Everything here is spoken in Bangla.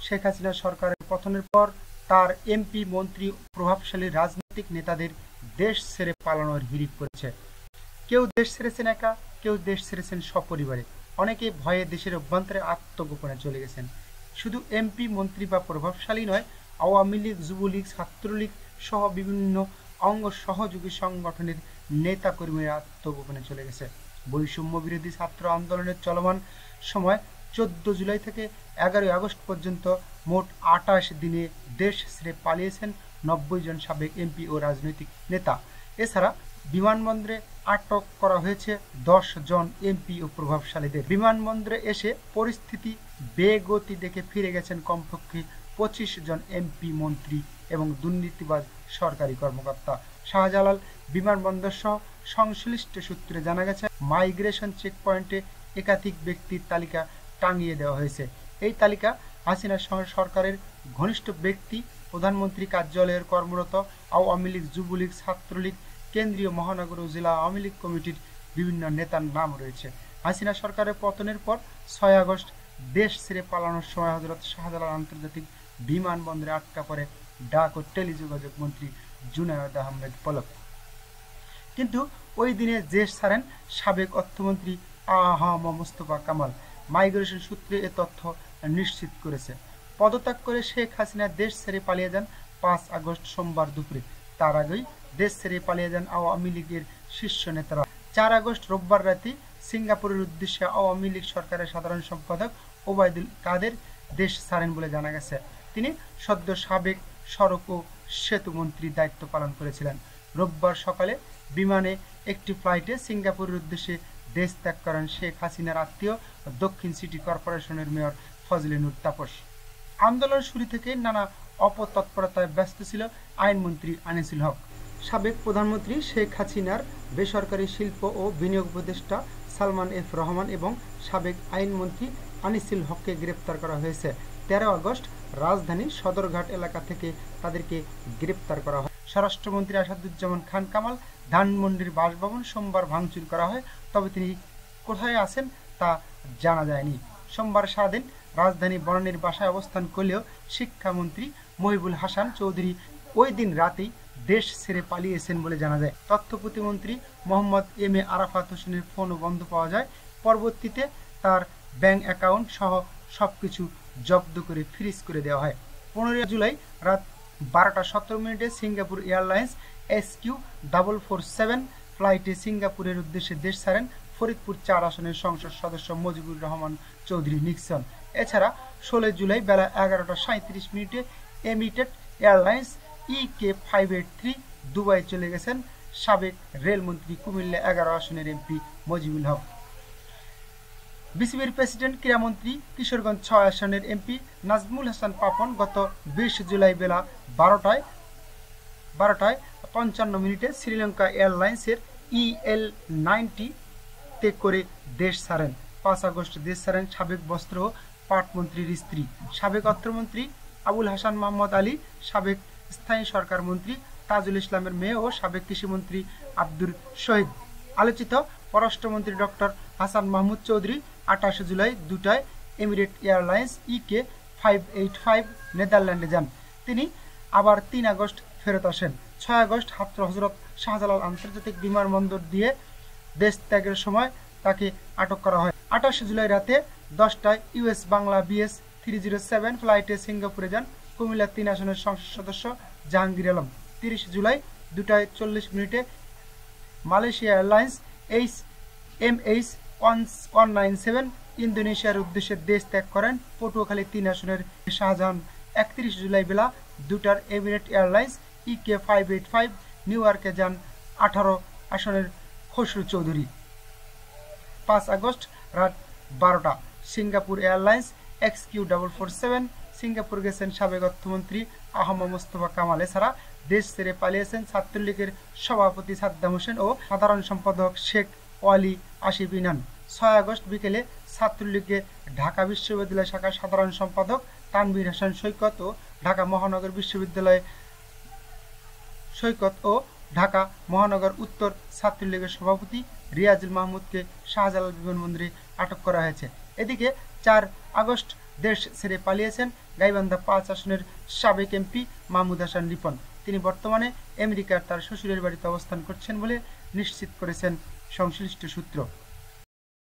শেখ হাসিনা সরকারের পতনের পর তার এমপি মন্ত্রী প্রভাবশালী রাজনৈতিক নেতাদের দেশ ছেড়ে পালানোর হিড়িক করেছে। কেউ দেশ ছেড়েছেন একা, কেউ দেশ ছেড়েছেন সপরিবারে, অনেকে ভয়ে দেশের অভ্যন্তরে আত্মগোপনে চলে গেছেন। শুধু এমপি মন্ত্রী বা প্রভাবশালী নয়, আওয়ামী লীগ, যুবলীগ, ছাত্রলীগ সহ বিভিন্ন অঙ্গ সহযোগী সংগঠনের নেতাকর্মীরা আত্মগোপনে চলে গেছে। বৈষম্য বিরোধী ছাত্র আন্দোলনের চলমান সময় 14 জুলাই থেকে 11 আগস্ট পর্যন্ত মোট 28 দিনে দেশ ছেড়ে পালিয়েছেন 90 জন সাবেক এমপি ও রাজনৈতিক নেতা। এছাড়া বিমানবন্দরে আটক করা হয়েছে 10 জন এমপি ও প্রভাবশালীদের। বিমানবন্দরে এসে পরিস্থিতি বেগতি দেখে ফিরে গেছেন কমপক্ষে 25 জন এমপি, মন্ত্রী এবং দুর্নীতিবাজ সরকারি কর্মকর্তা। শাহজালাল বিমানবন্দর সহ সংশ্লিষ্ট সূত্রে জানা গেছে, মাইগ্রেশন চেকপয়েন্টে একাধিক ব্যক্তির তালিকা টাঙিয়ে দেওয়া হয়েছে। এই তালিকা হাসিনা সরকারের ঘনিষ্ঠ ব্যক্তি, প্রধানমন্ত্রী কার্যালয়ের কর্মরত আওয়ামী লীগ, যুবলীগ, ছাত্রলীগ, কেন্দ্রীয়, মহানগর ও জেলা আওয়ামী লীগ কমিটির বিভিন্ন নেতার নাম রয়েছে। হাসিনা সরকারের পতনের পর 6 আগস্ট দেশ ছেড়ে পালানোর সময় হযরত শাহজালাল আন্তর্জাতিক বিমানবন্দরে আটকা পড়ে ডাক ও টেলিযোগাযোগ মন্ত্রী জুনায়েদ আহমেদ পলক। কিন্তু ওই দিনে দেশ ছাড়েন সাবেক অর্থমন্ত্রী আ.হ.ম মোস্তফা কামাল। মাইগ্রেশন সূত্রে এ তথ্য নিশ্চিত করেছে। পদত্যাগ করে শেখ হাসিনা দেশ ছেড়ে পালিয়ে যান 5 আগস্ট সোমবার দুপুরে। তার আগেই দেশ ছেড়ে পালিয়ে যান আওয়ামী লীগের শীর্ষ নেতারা। 4 আগস্ট রোববার রাতে সিঙ্গাপুরের উদ্দেশ্যে আওয়ামী লীগ সরকারের সাধারণ সম্পাদক ওবায়দুল কাদের দেশ ছাড়েন বলে জানা গেছে। তিনি সদ্য সাবেক সড়ক ও সেতু মন্ত্রীর দায়িত্ব পালন করেছিলেন। রোববার সকালে বিমানে একটি ফ্লাইটে সিঙ্গাপুরের উদ্দেশ্যে দেশ ত্যাগ করেন শেখ হাসিনার আত্মীয় দক্ষিণ সিটি কর্পোরেশনের মেয়র ফজলে নূর তাপস। আন্দোলন শুরু থেকে নানা অপতৎপরতায় ব্যস্ত ছিল আইনমন্ত্রী আনিসুল হক। সাবেক প্রধানমন্ত্রী শেখ হাসিনার বেসরকারি শিল্প ও বিনিয়োগ উপদেষ্টা সালমান এফ রহমান এবং সাবেক আইনমন্ত্রী আনিসুল হককে গ্রেপ্তার করা হয়েছে। 13 আগস্ট রাজধানীর সদরঘাট এলাকা থেকে তাদেরকে গ্রেপ্তার করা হয়। স্বরাষ্ট্রমন্ত্রী আসাদুজ্জামান খান কামাল ধানমন্ডির বাসভবন সোমবার ভাঙচুর করা হয়, তবে তিনি কোথায় আছেন তা জানা যায়নি। সোমবার সারাদিন রাজধানী বনানীর বাসায় অবস্থান করলেও শিক্ষামন্ত্রী মহিবুল হাসান চৌধুরী ওই দিন রাতেই দেশ ছেড়ে পালিয়েছেন বলে জানা যায়। তথ্য প্রতিমন্ত্রী মোহাম্মদ এম.এ আরাফাত হোসেনের ফোনও বন্ধ পাওয়া যায়। পরবর্তীতে তার ব্যাংক অ্যাকাউন্ট সহ সবকিছু জব্দ করে ফ্রিজ করে দেওয়া হয়। 15 জুলাই রাত 12টা 17 মিনিটে সিঙ্গাপুর এয়ারলাইন্স SQ447 ফ্লাইটে সিঙ্গাপুরের উদ্দেশ্যে দেশ ছাড়েন ফরিদপুর 4 আসনের সংসদ সদস্য মুজিবুর রহমান চৌধুরী নিক্সন। এছাড়া 16 জুলাই বেলা 11টা 37 মিনিটে এমিরেট এয়ারলাইন্স EK583 দুবাই চলে গেছেন সাবেক রেলমন্ত্রী, কুমিল্লা 11 আসনের এমপি মুজিবুল হক। বিসিবির প্রেসিডেন্ট, ক্রীড়ামন্ত্রী, কিশোরগঞ্জ 6 আসনের এমপি নাজমুল হাসান পাপন গত 20 জুলাই বেলা 12টায় 55 মিনিটে শ্রীলঙ্কা এয়ারলাইন্সের EL90 তে করে দেশ ছাড়েন। 5 আগস্ট দেশ ছাড়েন সাবেক বস্ত্র ও পাটমন্ত্রীর স্ত্রী, সাবেক অর্থমন্ত্রী আবুল হাসান মোহাম্মদ আলী, সাবেক স্থায়ী সরকার মন্ত্রী তাজুল ইসলামের মেয়ে ও সাবেক কৃষিমন্ত্রী আব্দুর শহীদ। আলোচিত পররাষ্ট্রমন্ত্রী ডক্টর হাসান মাহমুদ চৌধুরী 28 জুলাই 2টায় এমিরেট এয়ারলাইন্স EK585 নেদারল্যান্ডে যান। তিনি আবার 3 আগস্ট ফেরত আসেন। 6 আগস্ট হযরত শাহজালাল আন্তর্জাতিক বিমানবন্দর দিয়ে দেশ ত্যাগের সময় তাকে আটক করা হয়। 28 জুলাই রাতে 10টায় US বাংলা BS 307 ফ্লাইটে সিঙ্গাপুরে যান কুমিল্লা 3 আসনের সংসদ সদস্য জাহাঙ্গীর আলম। 30 জুলাই 2টা 40 মিনিটে মালয়েশিয়া এয়ারলাইন্স MH197 ইন্দোনেশিয়ার উদ্দেশ্যে দেশ ত্যাগ করেন পটুয়াখালী 3 আসনের শাহজাহান। 31 জুলাই বেলা 2টার এমিরেট এয়ারলাইন্স EK585 নিউ ইয়র্কে যান 18 আসনের খসরু চৌধুরী। 5 আগস্ট রাত 12টা সিঙ্গাপুর এয়ারলাইন্স XQ447 সিঙ্গাপুর গেছেন সাবেক অর্থমন্ত্রী আ.হ.ম মোস্তফা কামাল। এছাড়া দেশ ছেড়ে পালিয়েছেন ছাত্রলীগের সভাপতি সাদ্দাম হোসেন ও সাধারণ সম্পাদক শেখ ওয়ালি আসিফ ইনান। 6 আগস্ট বিকেলে ছাত্রলীগের ঢাকা বিশ্ববিদ্যালয় শাখার সাধারণ সম্পাদক তানভীর হাসান সৈকত ও ঢাকা মহানগর উত্তর ছাত্রলীগের সভাপতি রিয়াজুল মাহমুদকে শাহজালাল বিমানবন্দরে আটক করা হয়েছে। এদিকে 4 আগস্ট দেশ ছেড়ে পালিয়েছেন গাইবান্ধা 5 আসনের সাবেক এমপি মাহমুদ হাসান রিপন। তিনি বর্তমানে আমেরিকার তার শ্বশুরের বাড়িতে অবস্থান করছেন বলে নিশ্চিত করেছেন সংশ্লিষ্ট সূত্র।